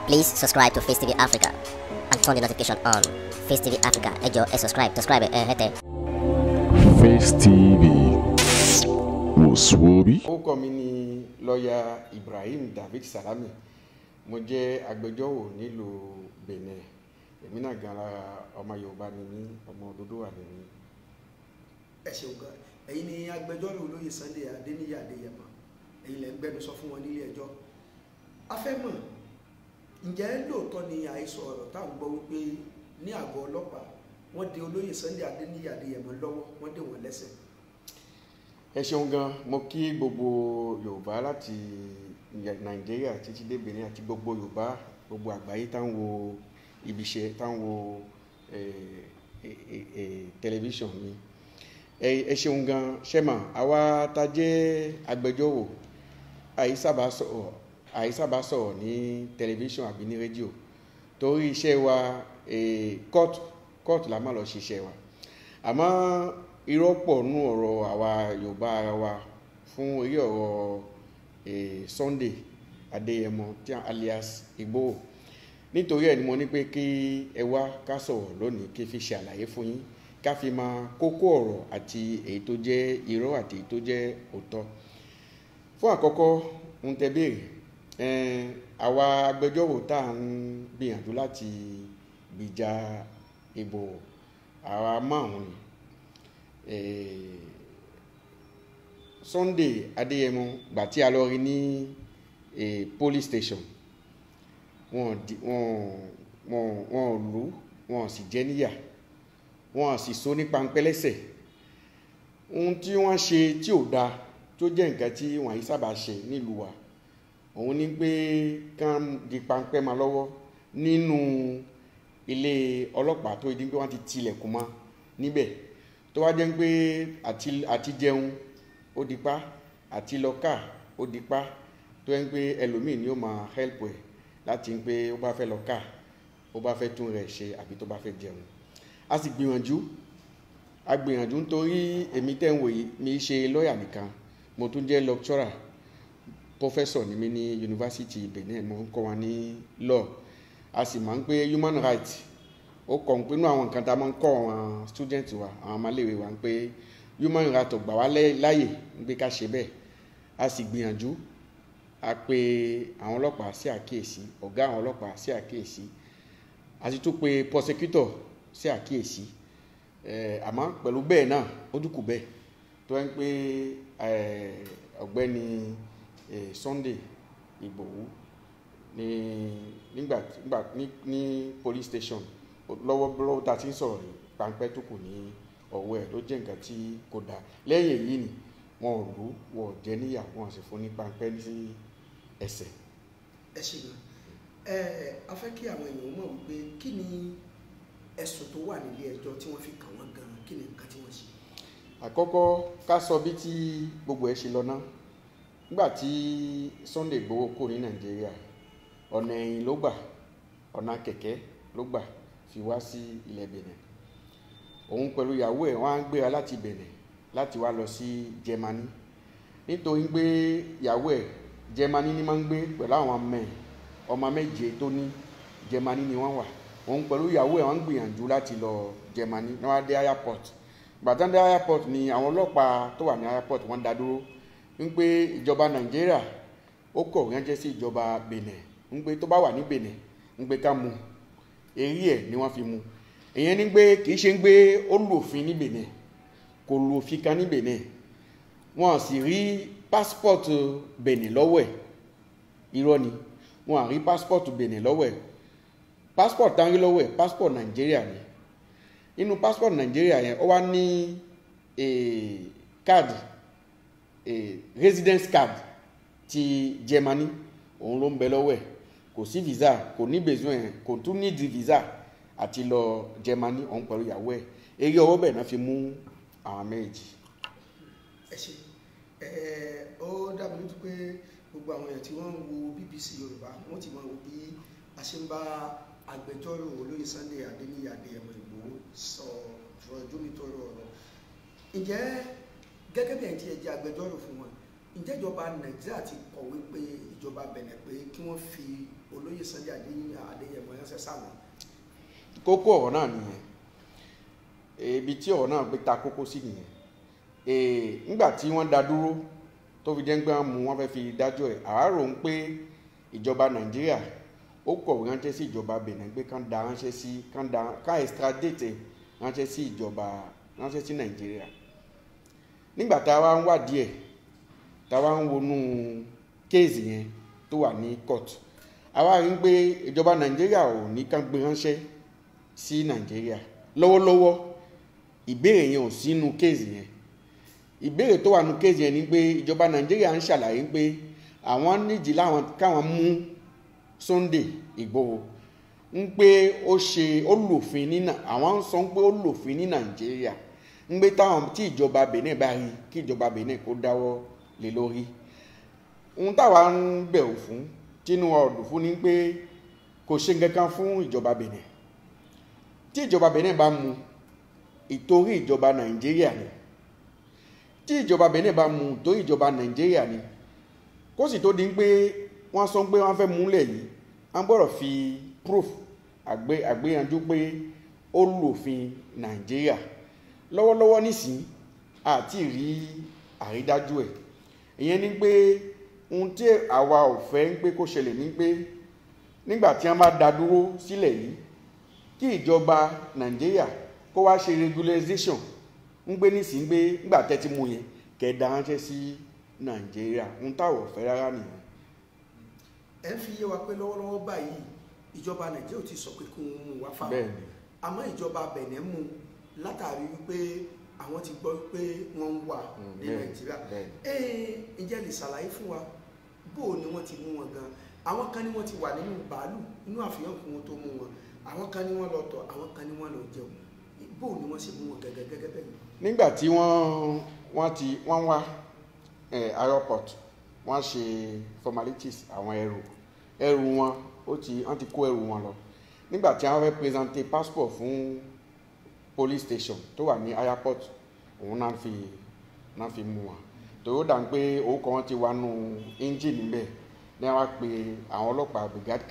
Please subscribe to Face TV Africa and turn the notification on. Face TV Africa, ẹ jọ̀ọ́ subscribe, hete. Face TV Muswobi. Orúkọ mi ni lọ́ọ̀yà Ibrahim David Salami. Mo jẹ́ agbẹjọ́rò nílùú Benin. Èmi náà gan lára ọmọ Yorùbá ni mí, ọmọ Odùduwà ni mí. Ẹ ṣeun gan. Ẹ̀yin ni agbẹjọ́rò olóyè Sunday Adéníyì Adéyẹmọ. Ẹ̀yin lẹ ń gbẹnusọ fún wọn nílé ẹjọ́. A fẹ́ mọ̀, ǹjẹ́ lóòótọ́ ni àhesọ ọ̀rọ̀ tá à ń gbọ́ wípé ní àgọ́ ọlọ́pàá wọ́n dè olóyè Sunday Adéníyì Adéyẹmọ lọ́wọ́, wọ́n dè wọ́n lẹ́sẹ̀? Ẹ ṣeun gan. Mo kí gbogbo Yorùbá láti Nàìjíríà títí dé Benin àti gbogbo Yorùbá, gbogbo àgbáyé tá ń wo ibiṣẹ́, tá ń wo tẹlifíṣàn mi. Ẹ ṣeun gan. Ṣẹ́mà, àwa tá jẹ́ agbẹjọ́rò àìsábà sọ̀rọ̀ ní tẹlifíṣàn àbí ní rédíò torí iṣẹ́ wa kóòtù la máa lọ ṣiṣẹ́ wa. Àmọ́ irọ́ pọ̀ nú ọ̀rọ̀ àwa Yorùbá ara wa fún orí ọ̀rọ̀ Sunday Adéyẹmọ alias Igboho. Nítorí ẹ̀ ni mo ní pé kí ẹ wá ká sọ̀rọ̀ lónìí kí fi ṣe àlàyé fún yín ká fi máa kókó ọ̀rọ̀ àti èyí tó jẹ́ irọ́ àti èyí tó jẹ́ òótọ́. Fún àkọ́kọ́ ń tẹ béèrè, àwa agbẹjọ́rò tá à ń gbìyànjú láti gbìjà Igboho àwa márùn-ún ni. Sunday Adéyẹmọ gbà tí a lọ rí ní police station, wọ́n lù ú, wọ́n sì jẹ níyà, wọ́n sì so ní pańpẹ́ lẹ́sẹ̀. Ohun tí wọ́n ṣe tí ò dáa tó jẹ́ nǹkan tí wọ́n yìí sábà ṣe nílùú wa, òun ní pé kán di pańpẹ́ máa lọ́wọ́ nínú ilé ọlọ́pàá tó di pé wọ́n ti tilẹ̀kùn mọ́ níbẹ̀, tó wá jẹ́ pé àti jẹun ó dipá, àti lọ ká ó dipá, tó yẹ pé ẹlòmíì ni ó máa help ẹ̀ láti ń pé ó bá fẹ́ lọ ká, ó bá fẹ́ tún rẹ̀ ṣe àbí tó bá fẹ́ jẹun. A sì gbìyànjú nítorí èmi tẹ́ ń wò yìí mi ṣe lọ́ọ̀yà nìkan, mo tún jẹ́ lecturer, professor ni mi ní University Benin, mo ń kọ́ wọn ní law. A sì máa ń pé human rights ó kọ̀ ń pé inú àwọn nǹkan tá a máa ń kọ́ àwọn student wa, àwọn ọmọléèwé wa ń pé human rights ò gbà wá láyè ń pé ká ṣe bẹ́ẹ̀. A sì gbìyànjú, a pe àwọn ọlọ́pàá sí àkíyèsí, ọ̀gá àwọn ọlọ́pàá sí àkíyèsí, a sì tún pe prosecutor sí àkíyèsí. Àmọ́ pẹ̀lú bẹ́ẹ̀ náà ó dúkù bẹ́ẹ̀ tó ń pé ọ̀gbẹ́ni Sunday Igboho ní police station lọ́wọ́ tá a ti ń sọ̀rọ̀ yìí, pańpẹ́ tó kù ní ọwọ́ ẹ̀ ló jẹ́ nǹkan tí kò dáa. Lẹ́yìn èyí ni wọn ò lù ú, wọn ò jẹ níyà, wọn sì fún ní pańpẹ́ sí ẹsẹ̀. Ẹ ṣe gan. A fẹ́ kí àwọn èèyàn mọ̀ wípé kí ni ẹ̀sùn tó wà nílé ẹjọ́ tí wọ́n fi kàn wọ́n gan-an, kí ni nǹkan tí wọ́n ṣe? Àkọ́kọ́ ká sọ bí tí gbogbo ẹ̀ ṣe lọ ná. Nígbà tí Sunday Igboho kò ní Nàìjíríà, ọ̀nà ẹ̀yìn ló gbà, ọ̀nà kẹ̀kẹ́ ló gbà fi wá sí ilẹ̀ Benin. Òun pẹ̀lú ìyàwó ẹ̀ wọ́n á gbéra láti Benin láti wá lọ sí Germany, nítorí pé ìyàwó ẹ̀ Germany ni máa ń gbé pẹ̀lú àwọn ọmọ méje tó ní Germany ni wọ́n wà. Òun pẹ̀lú ìyàwó ẹ̀ wọ́n ń gbìyànjú láti lọ Germany, ní wọ́n á dé airport. Gbàtán dé airport ni àwọn ọlọ́pàá tó wà ní airport wọ́n dá dúró ń pé ìjọba Nàìjíríà ó kọ̀ ránṣẹ́ sí ìjọba Benin ń pé tó bá wà ní Benin ń pé ká mú, èrí ẹ̀ ni wọ́n fi mú. Ìyẹn ní pé kì í ṣe ń gbé ó lò òfin ní Benin, kò lò òfin kan ní Benin, wọ́n sì rí passport Benin lọ́wọ́ ẹ̀, irọ́ ni, wọ́n á rí passport Benin lọ́wọ́ ẹ̀. Passport tán rí lọ́wọ́ ẹ̀ passport Nàìjíríà ni. Inú passport Nàìjíríà yẹn ó wá ní card, residence card ti Germany, òun ló ń bẹ lọ́wọ́ ẹ̀. Kò sí visa, kò ní besoin, kò tún ní di visa àti lọ Germany, òun pẹ̀lú ìyàwó ẹ̀. Eré ọwọ́ bẹ̀ náà fi mú àwọn méjì. Ẹ ṣe ó dábìí lójú pé gbogbo àwọn èèyàn tí wọ́n ń wo BBC Yorùbá wọ́n ti máa wo bí a ṣe ń bá agbẹjọ́rò olóyè Sunday Adéníyì Adéyẹmọ Igboho sọ jómitóró ọ̀rọ̀. Ǹjẹ́ gẹ́gẹ́ bí ẹ̀ tí ẹ jẹ́ agbẹjọ́rò fún wọn, ǹjẹ́ ìjọba Nàìjíríà ti kọ̀wé pé ìjọba Benin pé kí wọ́n fi olóyè Sunday Adéyẹmọ ránṣẹ́ sáwọn. kókó ọ̀rọ̀ náà nìyẹn, ibi tí ọ̀rọ̀ náà gbé ta kókó sí nìyẹn. nígbà tí wọ́n dá dúró tó fi jẹ́ pé wọ́n mú wọn fẹ́ fi dájọ́ ẹ̀, àwa rò ń pé ìjọba Nàìjíríà ó kọ̀wé ránṣẹ́ sí ìjọba Benin pé kán da ránṣẹ́ sí kán extradite ránṣẹ́ sí ìjọba ránṣẹ́ sí Nàìjíríà. nígbà tá a wá ń wádìí ẹ̀, tá a wá ń wọnú kéèsì yẹn tó wà ní court, a wá rí pé ìjọba Nàìjíríà ò ní kán gbé ránṣẹ́ sí Nàìjíríà lọ́wọ́lọ́wọ́. ìbéèrè yẹn ò sínú kéèsì yẹn. ìbéèrè tó wà nínú kéèsì yẹn ni pé ìjọba Nàìjíríà ń ṣàlàyé pé àwọn nídìí káwọn mú Sunday Igboho ń pé ó lòfin ní àwọn ń sọ pé ó lòfin ní Nàìjíríà ń pé tí ìjọba Benin bá rí kí ìjọba Benin kó dáwọ́ lé lórí. ohun táwa ń bẹ̀rù fún tínú ọdún fún ni pé kò ṣe nǹkan fún ìjọba Benin. tí ìjọba Benin bá mú ìtorí ìjọba Nàìjíríà ni, tí ìjọba Benin bá mú ìtorí ìjọba Nàìjíríà ni, kó sì tó di pé wọ́n sọ pé wọ́n fẹ́ múlẹ̀ yìí, wọ́n gbọ́dọ̀ fi proof àgbéyanjú pé ó lòfin Nàìjíríà. lọ́wọ́lọ́wọ́ nísìnyí àti rí àrídájú ẹ̀. ìyẹn ni pé ohun tí àwa ò fẹ́ ń pé kó ṣẹlẹ̀ ni pé nígbà tí wọ́n bá dá dúró sílẹ̀ yìí, kí ìjọba Nàìjíríà kó wá ṣe regularization ń gbé nísìnyí pé nígbà tẹ́tí mú yẹn kẹ̀dá ránṣẹ́ sí Nàìjíríà. ohun táwọn ò fẹ́ rárá nìyẹn. ẹ ń fi yé wa pé lọ́wọ́lọ́wọ́ báyìí ìjọba Nàìjíríà ò ti sọ pé kí wọ́n mú wá fáwọn, àmọ́ ìjọba Benin mú látàrí wípé àwọn ti gbọ́ pé wọ́n ń wà ní Nàìjíríà. ǹjẹ́ lè ṣàlàyé fún wa bó ni wọ́n ti mú wọn gan? àwọn kan ní wọ́n ti wà nínú bàálù nínú àfihàn fún wọn tó mú wọn, àwọn kan ní wọ́n lọ tọ̀, àwọn kan ní wọ́n lọ jẹun. bó ni wọ́n ṣe mú wọn gẹ́gẹ́ bẹ́ẹ̀? nígbà tí wọ́n wá airport, wọ́n ṣe formalities àwọn ẹrù wọn, wọ́n ti kó ẹrù wọn lọ. nígbà tí wọ́n fẹ́ presenter passport fún police station tó wà ní airport, òun náà fi mú wọn. tòó dà ń pé orúkọ wọn ti wà nù engine níbẹ̀, ní wọ́n pe àwọn ọlọ́pàá brigade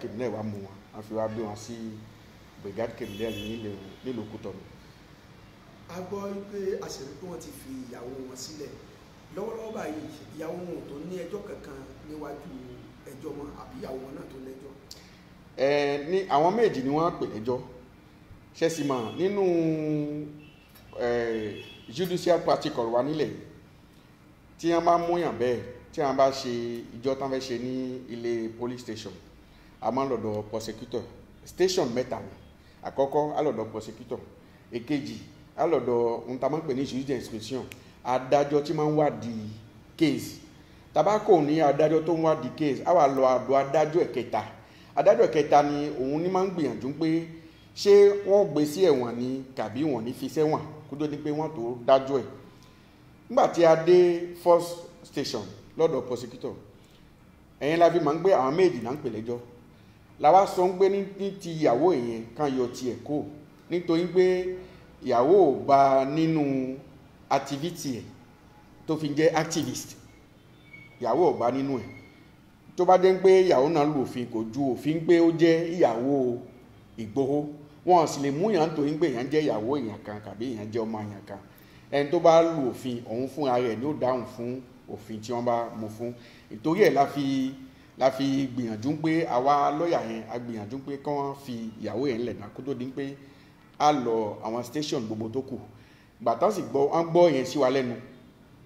criminal wá mú wọn, wọ́n fi wá gbé wọn sí brigade criminal nílùú Kútọ̀nù. a gbọ́ pé àṣírí pé wọ́n ti fi ìyàwó wọn sílẹ̀. lọ́wọ́lọ́wọ́ báyìí ìyàwó wọn tó ní ẹjọ́ kankan níwájú ẹjọ́ wọn, àbí ìyàwó wọn náà tó lẹ́jọ́? ní àwọn méjì ni wọ́n pè lẹ́jọ́. ṣẹ́sì mọ̀ nínú judicial practical wa nílẹ̀ yìí, tí wọ́n bá múyàn bẹ́ẹ̀, tí wọ́n bá ṣe ìjọ tán fẹ́ ṣe ní ilé police station, a máa ń lọ́dọ̀ prosecutor. station mẹ́ta ni. àkọ́kọ́ a lọ́dọ̀ prosecutor, èkejì a lọ́dọ̀ ohun tá a máa ń pè ní justice d'instruction, adájọ́ tí máa ń wádìí case. tabako ní adájọ́ tó ń wádìí case, a wà lọ àdó adájọ́ ẹ̀kẹta. adájọ́ ẹ̀kẹta ni òun ní máa ń gbìyànjú pé ṣé wọ́n gbé sí ẹ̀wọ̀n ni tàbí wọ́n ní fi sẹ́wọ̀n kó tó ní pé wọ́n tó dájọ́ ẹ̀. nígbà tí a dé first station lọ́dọ̀ prosecutor, ẹ̀yìn la fi máa ń gbé àwọn méjì náà ń pè lẹ́jọ́. làwa sọ ń gbé ní ti ìyàwó yẹn kan yọ tiẹ̀ kó, nítorí pé ìyàwó ò bá nínú activity ẹ̀ tó fi jẹ́ activist. ìyàwó ò bá nínú ẹ̀. tó bá dé ń pé ìyàwó náà lu òfin, kò ju òfin pé ó jẹ́ ìyàwó Ìgbòho. wọn sì lè mú yàn nítorí pé èèyàn jẹ́ ìyàwó èèyàn kan tàbí èèyàn jẹ́ ọmọ èèyàn kan. ẹni tó bá lu òfin, òun fúnra rẹ̀ ni ó dáhùn fún òfin tí wọ́n bá mú fún. ìtorí ẹ̀ la fi gbìyànjú pé àwa lọ́ọ̀yà yẹn a gbìyànjú pé kí wọ́n fi ìyàwó yẹn lẹ̀ náà kó tó di pé a lọ àwọn station gbogbo tó kù. gbàtà sì gbọ́ yẹn sí wa lẹ́nu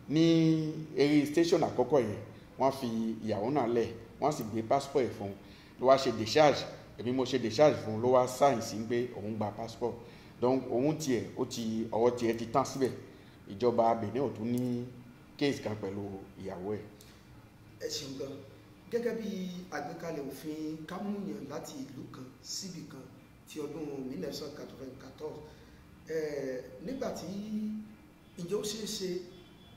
ní eré station àkọ́kọ́ yẹn, wọ́n fi ìyàwó náà lẹ̀, wọ́n sì gbé passport ẹ̀ fún un, ló wá ṣe discharge. èmi mo ṣe discharge fún un, ló wá sign sí pé òun gba passport. donc òun tiẹ̀ ọwọ́ tiẹ̀ ti tán síbẹ̀. ìjọba Benin ò tún ní case kan pẹ̀lú ìyàwó ẹ̀. ẹ ṣeun gan. gẹ́gẹ́ bí àgbékalẹ̀ òfin kámúyàn láti ìlú kan síbì kan ti ọdún 1994, nígbà tí ìjọ ṣeé ṣe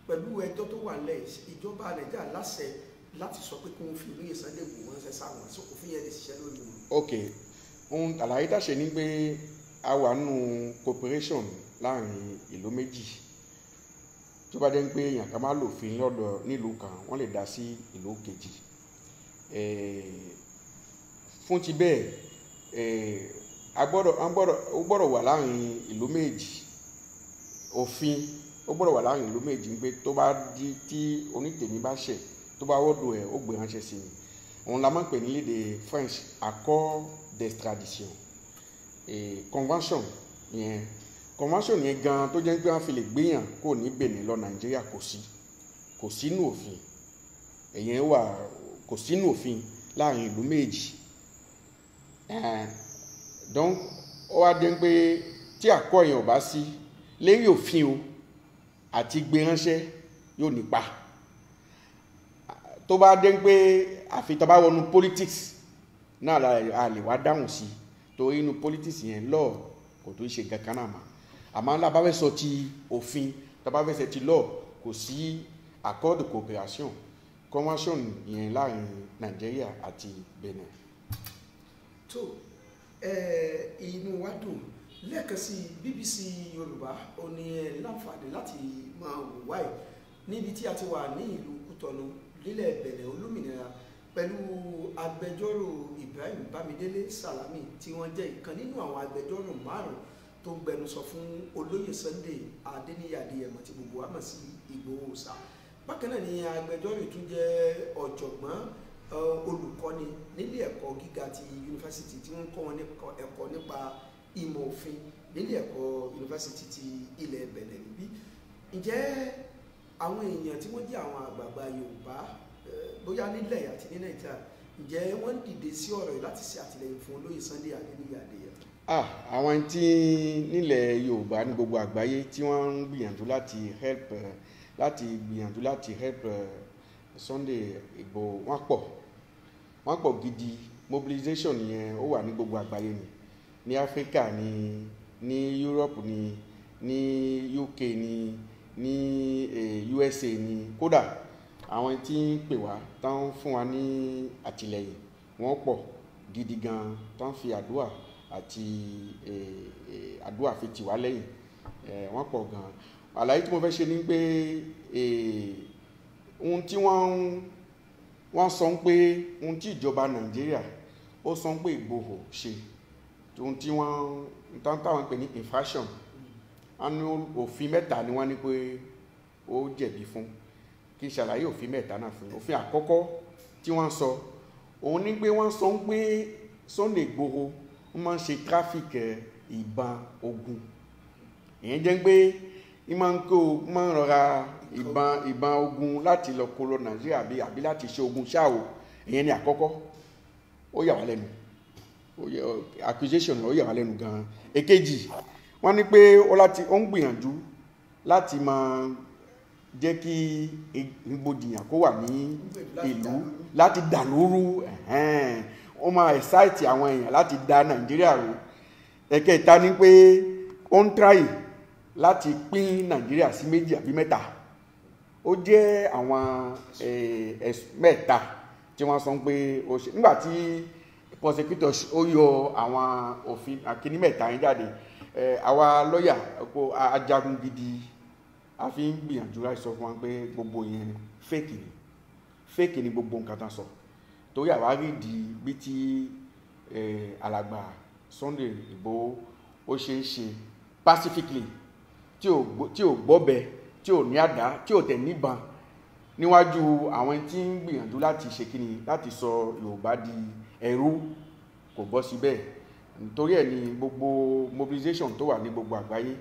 pẹ̀lú ẹjọ́ tó wà lẹ̀, ìjọba Nàìjíríà láṣẹ láti sọ pé kí wọ́n fi olóyè Sunday Igboho ránṣẹ́ sáwọn, òfin yẹn lè ṣiṣẹ́ lórí wọn. ok, ohun àlàyé tá ṣe ni pé a wà nù cooperation láàrin ìlú méjì. tó bá jẹ́ pé èèyàn kan máa lòfin lọ́dọ̀ nílùú kan, wọ́n lè dá sí ìlú kejì. fún ti bẹ́ẹ̀ ó gbọ́dọ̀ wà láàrin ìlú méjì òfin ó gbọ́dọ̀ wà láàrin ìlú méjì pé tó bá di tí onítèmi bá ṣẹ̀ tó bá wọ́dọ̀ ẹ̀ ó gbé ránṣẹ́ sí mi òun la máa ń pè ní lédè French accord d'extradition convention yẹn gan tó jẹ́ pé wọ́n fi lè gbéyàn kó ní Benin lọ Nàìjíríà kò sínú òfin ẹ̀yẹn wà kò sínú òfin láàrin ìlú méjì donc ó wá dé pé tí àkọ́ yẹn ò bá sí lérí òfin o àti gbé ránṣẹ́ yóò nípa tó bá dé pé àfi tó bá wọnú politics náà a lè wá dáhùn sí torí inú politics yẹn law kò tó ṣe kankan náà mà àmọ́ la bá fẹ́ sọ ti òfin tó bá fẹ́ sọ ti law kò sí accord de coopération convention yẹn láàrin Nàìjíríà àti Benin. tó inú wa dùn lẹ́ẹ̀kan sí BBC Yorùbá ó ní láǹfààní láti máa wò wáyé níbi tí a ti wà ní ìlú Kútọ̀nù lílẹ̀ Benin olómìnira pẹ̀lú agbẹjọ́rò Ibrahim Bámidélé Salami tí wọ́n jẹ́ ìkan nínú àwọn agbẹjọ́rò márùn-ún tó ń gbẹnusọ fún olóyè Sunday Adéníyì Adéyẹmọ tí gbogbo wa mọ̀ sí Ìgbòho Òòṣà. Bákan náà ni agbẹjọ́rò tún jẹ́ ọ̀jọ̀gbọ́n olùkọ́ni nílé ẹ̀kọ́ gíga ti yunifásitì tí wọ́n kọ́ wọn ẹ̀kọ́ nípa ìmọ̀ òfin nílé ẹ̀kọ́ yunifásitì ti ilẹ̀ Benin níbí. Ǹjẹ́ àwọn èèyàn tí wọ́n jẹ́ àwọn àgbààgbà Yorùbá bóyá nílẹ̀ àti ní Nàìjíríà ǹjẹ́ wọ́n dìde sí ọ̀rọ̀ yìí láti ṣe àtìlẹ́yìn fún olóyè Sunday Adéníyì Adéyẹmọ? Àwọn tí nílẹ̀ Yorùbá ní gbogbo àgbáyé tí wọ́n ń gbìyànjú láti help Sunday Igboho wọ́n pọ̀ gidi. Mobilization yẹn ó wà ní gbogbo àgbáyé ni, ní Áfíríkà ni, ní Europe ni, ní UK ni, ní USA ni, kódà àwọn tí ń pè wá tán fún wa ní àtìlẹ́yìn wọ́n pọ̀ gidi gan, tán fi àdúà àti àdúà fi tì wá lẹ́yìn wọ́n pọ̀ gan. Àlàyé tí mo fẹ́ ṣe ni pé ohun tí wọ́n sọ pé ohun tí ìjọba Nàìjíríà ó sọ pé Ìgbòho ṣe ohun tí wọ́n táwọn pè ní infraction òfin mẹ́ta ni wọ́n ní pé ó jẹ̀bi fún. Kí n ṣàlàyé òfin mẹ́ta náà fún. Òfin àkọ́kọ́ tí wọ́n sọ òun ní pé wọ́n sọ pé Sunday Igboho wọ́n máa ń ṣe traffic ìbọn ogun. Ìyẹn jẹ́ pé wọ́n máa ń rọra ìbọn ogun láti lọ kó lọ Nàìjíríà àbí láti ṣe ogun ṣáò. Ìyẹn ni àkọ́kọ́. Ó yà wá lẹ́nu. Accusation ó yà wá lẹ́nu gan. Èkejì wọ́n ní pé ó ń gbìyànjú láti máa jẹ́ kí ìgbòdìyàn kó wà ní ìlú láti dàlúrú ó máa excite àwọn èèyàn láti dá Nàìjíríà rú. Ẹ̀kẹta ni pé ó ń try láti pín Nàìjíríà sí méjì àbí mẹ́ta. Ó jẹ́ àwọn mẹ́ta tí wọ́n sọ pé ó ṣe nígbàtí prosecutor ó yọ àwọn òfin àkíní mẹ́ta yẹn jáde. Àwa lọ́yà ajagun gidi a fi ń gbìyànjú láti sọ fún wa pé gbogbo yẹn fake ni gbogbo nǹkan tán sọ torí àwa rí di bí tí alàgbà Sunday Igboho ó ṣe ń ṣe pacifically tí ò gbọ́bẹ tí ò ní àdá tí ò tẹ̀ níbọn níwájú àwọn tí ń gbìyànjú láti ṣe kíni láti sọ Yorùbá di ẹrú kò bọ́ síbẹ̀. Nítorí ẹ̀ ni gbogbo mobilization tó wà ní gbogbo àgbáyé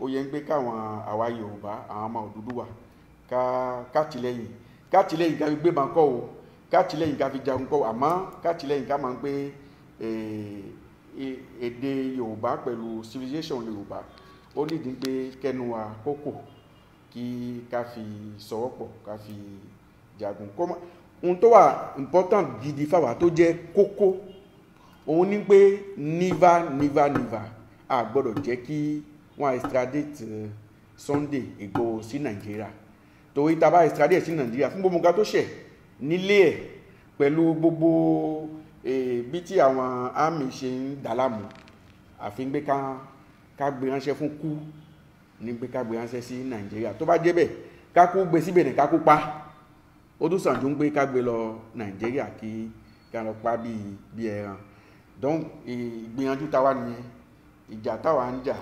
ó yẹ ń pé káwọn àwa Yorùbá àwọn ọmọ Odùduwà kátìlẹ́yìn ká fi gbé bàn kọ́ o, kátìlẹ́yìn ká fi jagun kọ́ o, àmọ́ kátìlẹ́yìn ká máa ń pé èdè Yorùbá pẹ̀lú civilization Yorùbá ó nídìí pé kẹnu wa kókò kí ká fi sọwọ́pọ̀ ká fi jagun. Ohun tó wà important gidi fáwa tó jẹ́ kókó òun ní pé never a gbọ́dọ̀ jẹ́ kí wọ́n extradite Sunday Igboho sí Nàìjíríà torí tá bá extradite sí Nàìjíríà fún gbogbo nǹkan tó ṣẹ̀ nílé ẹ̀ pẹ̀lú gbogbo bí tí àwọn army ṣe ń dàlámù àfi ń gbé ká gbé ránṣẹ́ fún kú ní gbé ká gbé ránṣẹ́ sí Nàìjíríà. Tó bá jẹ́ bẹ́ẹ̀ ká kú gbé síbẹ̀ ní ká kú pa ó tún sàn ju ń gbé ká gbé lọ Nàìjíríà kí kí a lọ pa bí ẹran. Donc ìgbìyànjú táwa nìyẹn, ìjà táwa ń jà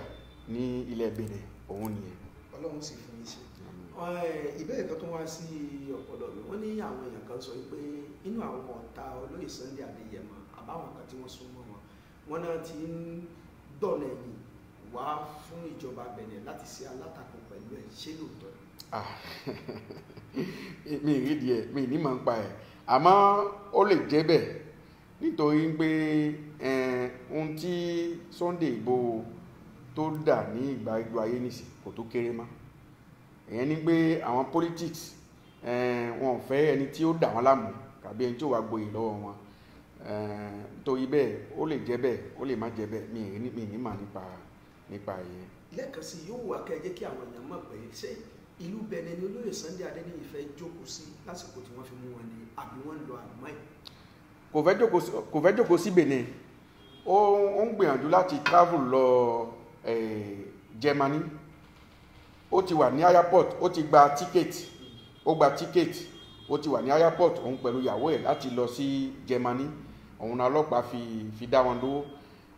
ní ilẹ̀ Benin òun nìyẹn. Ọlọ́run sì fún yín ṣe. Ìbéèrè kan tó wá sí ọ̀pọ̀lọpọ̀ mi, wọ́n ní àwọn èèyàn kan sọ pé inú àwọn ọ̀tá olóyè Sunday Adéyẹmọ àbáwọn kan tí wọ́n súnmọ́ wọn náà ti ń dọ̀nà ẹ̀yìn wá fún ìjọba Benin láti ṣe alátakò pẹ̀lú ẹ̀, ṣé lóòótọ́? Mi ì rí díẹ̀, mi ì ní mọ̀ ń pa ẹ̀, àmọ́ ó lè jẹ́ bẹ́ẹ̀ nítorí pé ohun tí Sunday Igboho tó dà ní ìgbà ìlú ayé nìsín kò tó kéré mọ́. Ìyẹn ni pé àwọn politics wọn ò fẹ́ ẹni tí ó dà wọ́n láàmú tàbí ẹni tí ó wá gboyè lọ́wọ́ wọn. Torí bẹ́ẹ̀ ó lè jẹ́ bẹ́ẹ̀ ó lè má jẹ́ bẹ́ẹ̀, mi ì ní mà nípa ìyẹn. Lẹ́ẹ̀kan sí yóò wá kẹ́ ẹ jẹ́ kí àwọn èèyàn mọ̀ pé ṣé ìlú Benin ni olóyè Sunday Adéníyì fẹ́ jókòó sí lásìkò tí wọ́n fi mú wọn ni àbí wọ́n ń lọ àlùmọ́ ẹ̀? Kò fẹ́ jókòó sí Benin, ó ń gbìyànjú láti travel lọ Germany. Ó ti wà ní airport, ó ti gba ticket, ó ti wà ní airport òun pẹ̀lú ìyàwó ẹ̀ láti lọ sí Germany. Òun náà ọlọ́pàá fi dá wọn dúró.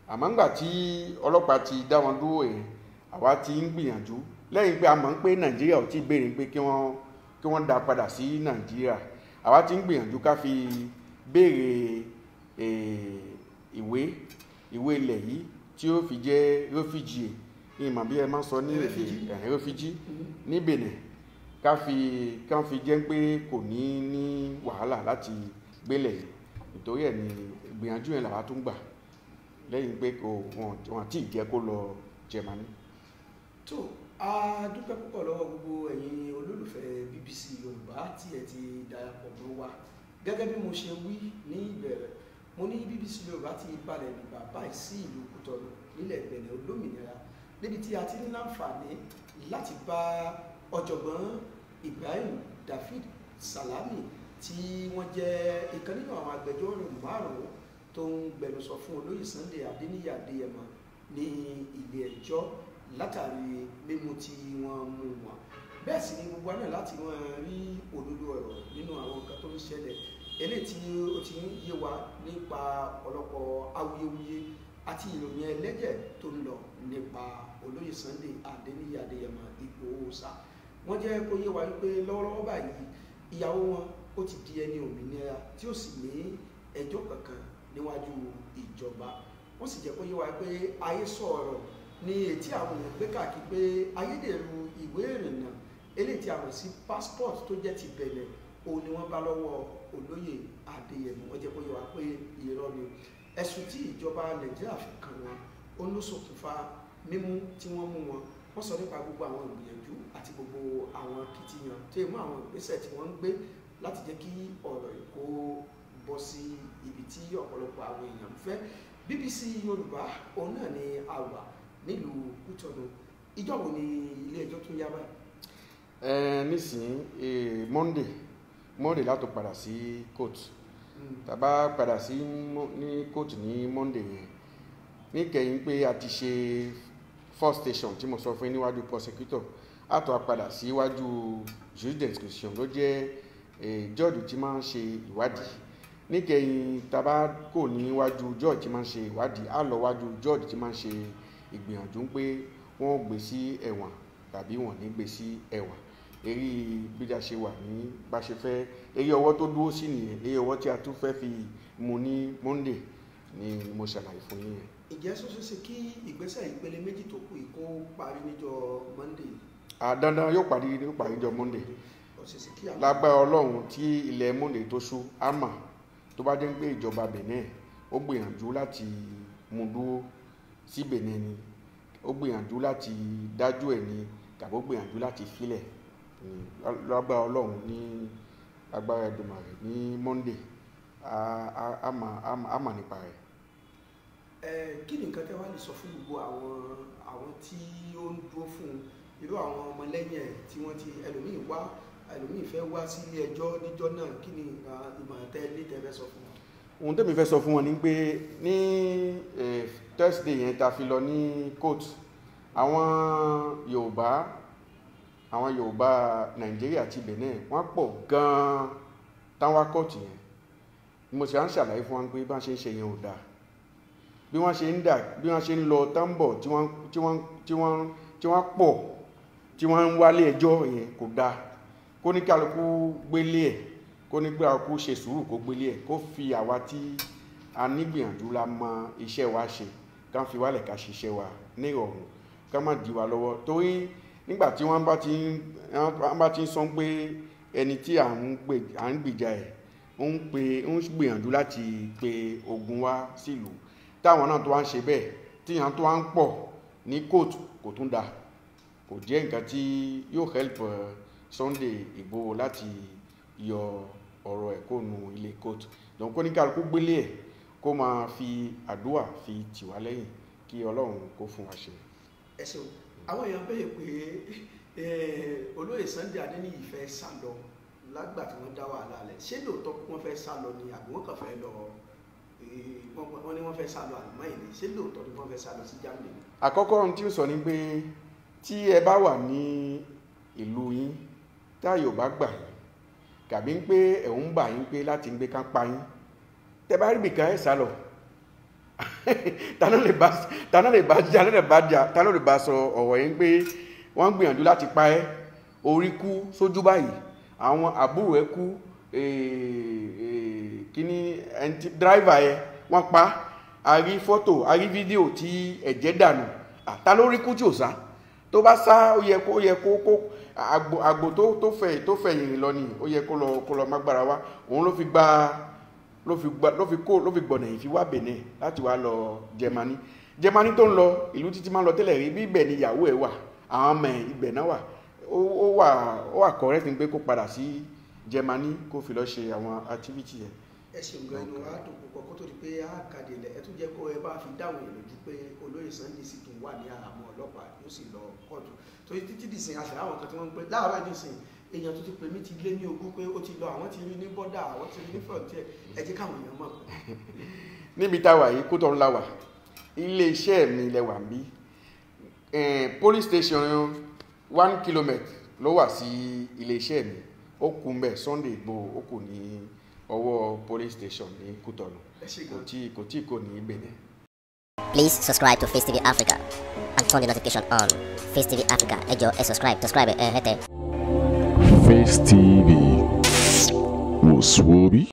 Àmọ́ ńgbà tí ọlọ́pàá ti dá wọn dúró àwa ti ń gbìyànjú lẹ́yìn pé a mọ̀ pé Nàìjíríà ò tí béèrè pé kí wọ́n dá padà sí Nàìjíríà. Àwa ti ń gbìyànjú ká fi béèrè ìwé ilẹ̀ yìí tí ó fi jẹ́ refugee, ìmọ̀ bí ẹ máa sọ ní èdè refugee ní Benin, kán fi jẹ́ pé kò ní wàhálà láti gbélẹ̀ yìí. Nítorí ẹ̀ ni ìgbìyànjú yẹn làwa tún gbà lẹ́yìn pé wọn àti ìjẹ́ kó lọ Germany. Tó a dúpẹ́ púpọ̀ lọ́wọ́ gbogbo ẹ̀yin olólùfẹ́ BBC Yorùbá tí ẹ ti darapọ̀ mọ́ wa. Gẹ́gẹ́ bí mo ṣe wí ní ìbẹ̀rẹ̀, mo ní BBC Yorùbá ti balẹ̀ ní bàbá sí ìlú Kútọ̀nù nílẹ̀ Benin olómìnira, níbi tí a ti ní láǹfààní láti bá ọ̀jọ̀gbọ́n Ibrahim David Salami tí wọ́n jẹ́ ìkan nínú àwọn agbẹjọ́rò márùn-ún tó ń gbẹnusọ fún olóyè Sunday Adéníyì Adéyẹmọ ní ilé ẹjọ́ látàrí mímú tí wọ́n mú wọn. Bẹ́ẹ̀ sì ni gbogbo náà láti wọ́n rí òdodo ọ̀rọ̀ nínú àwọn nǹkan tó ń ṣẹlẹ̀, eléyìí tí ó ti ń yé wa nípa ọ̀pọ̀lọpọ̀ awuyewuye àti ìròyìn ẹlẹ́jẹ̀ tó ń lọ nípa olóyè Sunday Adéníyì Adéyẹmọ Ìgbòho Òòṣà. Wọ́n jẹ́ kó yé wa wípé lọ́wọ́lọ́wọ́ báyìí ìyàwó wọn ó ti di ẹni òmìnira tí ó sì ní ẹjọ́ kankan níwájú ìjọba. Wọ́n sì jẹ́ kó yé wa pé ayé sọ̀rọ̀ ní etí àwọn èèyàn gbé káàkiri pé ayédèrú ìwé ìrìnnà eléyìí tí a mọ̀ sí passport tó jẹ́ ti Benin òun ni wọ́n bá lọ́wọ́ olóyè Adéyẹmọ. Wọ́n jẹ́ kó yé wa pé irọ́ ni ẹ̀sùn tí ìjọba Nàìjíríà fi kàn wọn ó ló ṣokùnfà mímú tí wọ́n mú wọn. Wọ́n sọ nípa gbogbo àwọn ìgbìyànjú àti gbogbo àwọn kìtìyàn tó mú àwọn ìgbésẹ̀ tí wọ́n ń gbé láti jẹ́ kí ọ̀rọ̀ èkó bọ́ sí ibi tí ọ̀pọ̀lọpọ̀ àwọn èèyàn fẹ́. BBC Yorùbá òun náà ni a wà nílùú Kútọ̀nù. Ìjọ́ wo ni ilé ẹjọ́ tó yá báyìí? Nísìnyí Monday látò padà sí court. Tàbá padà sí ní court ní Monday yẹn níkẹyìn pé a ti ṣe first station tí mo sọ fún níwájú prosecutor, a tó a padà síwájú jury d'instruction ló jẹ́ judge tí máa ń ṣe ìwádìí. Níkẹyìn tàbá kò níwájú judge tí máa ń ṣe ìwádìí, a lọ wájú judge tí máa ń ṣe ìgbìyànjú pé wọ́n gbé sí ẹ̀wọ̀n tàbí wọ́n ní gbé sí ẹ̀wọ̀n. Èyí bí a ṣe wà ní bá ṣe fẹ́, èyí ọwọ́ tó dúró sí nìyẹn, èyí ọwọ́ tí a tún fẹ́ fi mú ní Monday ni mo ṣàlàyé fún yín yẹn. Ìjẹ́ ṣoṣoṣe kí ìgbésẹ̀ ìpele méjì tó kù kó parí níjọ́ Monday? Dandan yóò parí níjọ́ Monday. Lágbára Ọlọ́run tí ilẹ̀ Monday tó ṣú àmà tó bá jẹ́ pé ìjọba Benin ó gbìyànjú láti mú dúró sí Benin ni, ó gbìyànjú láti dájú ẹ̀ ni tàbí ó gbìyànjú láti filẹ̀ lágbára Ọlọ́run ní agbára Èdùmàrè ní Monday àmà nípa rẹ̀. Kí ni nǹkan tẹ́ wá lè sọ fún gbogbo àwọn tí ó ń dúró fún irú àwọn ọmọlẹ́yìn ẹ̀ tí wọ́n ti ẹlòmíì fẹ́ wá sí ilé ẹjọ́ níjọ́ náà, kí ni ìmọ̀ràn tẹ́ ní tẹ́ fẹ́ sọ fún wọn? Ohun tẹ́mi fẹ́ sọ fún wọn ni pé ní Thursday yẹn ta fi lọ ní court, àwọn Yorùbá Nàìjíríà àti Benin wọ́n pọ̀ gan-an táwọn court yẹn. mo sì à ń ṣàlàyé fún wa pé bá ṣe ń ṣe yẹn ò dáa bí wọ́n ṣe ń lọ tábọ̀ tí wọ́n pọ̀ tí wọ́n ń wálé ẹjọ́ yẹn kò dáa. Kó ní kálukú gbélé ẹ̀, kó ní kálukú ṣe sùúrù kó gbélé ẹ̀, kó fi àwa tí a nígbìyànjú la mọ iṣẹ́ wa ṣe ká fi wálẹ̀ ká ṣiṣẹ́ wa ní ìrọ̀rùn ká má dí wa lọ́wọ́. Torí nígbà tí wọ́n bá ti ń sọ pé ẹni tí à ń gbìjà ẹ̀ ń gbìyànjú láti pe ogun wá sílùú táwọn náà tó wá ń ṣe bẹ́ẹ̀ tí yàn tó wá ń pọ̀ ní kóòtù kò tún dáa, kò jẹ́ nǹkan tí yóò help Sunday Igboho láti yọ ọ̀rọ̀ ẹ̀ kó nu ilé kóòtù. Donc kó ní kálukú gbélé ẹ̀ kó máa fi àdúrà fi tì wá lẹ́yìn kí Ọlọ́run kó fún wa ṣe. ẹ ṣeun àwọn èèyàn bẹ̀rẹ̀ pé olóyè Sunday Adéníyì fẹ́ sá lọ lágbà tí wọ́n dá wàhálà lẹ̀, ṣé lóòótọ́ wọ́n fẹ́ sá lọ ni àbí wọ́n kàn fẹ́ lọ wọ́n ní wọ́n fẹ́ sá lọ àlùmọ́ ìní, ṣé lóòótọ́ ni wọ́n fẹ́ sá lọ sí Germany? Àkọ́kọ́ ohun tí ó sọ ni pé tí ẹ bá wà ní ìlú yín táyò bá gbà yín kàbí ń pé ẹ̀hún bà yín pé láti ń gbé ká pa yín tẹ bá rí bìkan ẹ̀ sá lọ ta ló lè bá sọ ọ̀rọ̀ yẹn pé wọ́n gbìyànjú láti pa ẹ́, orí kú sójú báyìí, àwọn àbúrò ẹ kú, kíní dráìvà ẹ wọ́n pa, a rí fọ́tò a rí fídíò tí ẹ̀jẹ̀ dànù, ta ló rí kú tí ò sá? Tó bá sá ó yẹ kó àgbò tó fẹ̀yìn lọ ni ó yẹ kó lọ mágbára wá. Òun ló fi gbọ̀nà yìí fi wá Benin láti wá lọ Germany tó ń lọ ìlú títí máa ń lọ tẹ́lẹ̀ rí bí ibẹ̀ ni ìyàwó ẹ̀ wà, àwọn ọmọ ẹ̀ ibẹ̀ náà wà. Ó wà correct pé kó padà sí Germany kó fi lọ ṣe àwọn activity ẹ̀. ẹ ṣeun gan inú wa dùn púpọ̀ kó tó di pé a kàdé lẹ̀ ẹ tún jẹ́ kó ẹ bá fi dáhùn ẹ̀ lójú pé olóyè Sunday sì tún wà ní àhámọ́ ọlọ́pàá yóò sì lọ kóòtù. Torí títí dìsìn àṣà àwọn kan tí wọ́n ń pè láàárọ̀ ìdísìn èèyàn tó ti pè mí ti lé ní ogún pé ó ti lọ, àwọn ti rí ní bọ́dà, àwọn ti rí ní frontier, ẹ jẹ́ káwọn èèyàn mọ̀. Níbi táwa yìí Kútọ̀nù la wà, ilé iṣẹ́ mi lẹ wà ń bí, police station 1 kilometre ló wà sí ilé iṣẹ́ mi, ó kù mbẹ̀ Sunday Igboho ó kù ní ọwọ́ police station ní Kútọ̀nù, kò tí kò ní Benin. Please subscribe to Face TV Africa and turn the notification on. Face TV Africa, ẹ jọ̀ọ́ ẹ subscribe hete. Face TV was Swoby.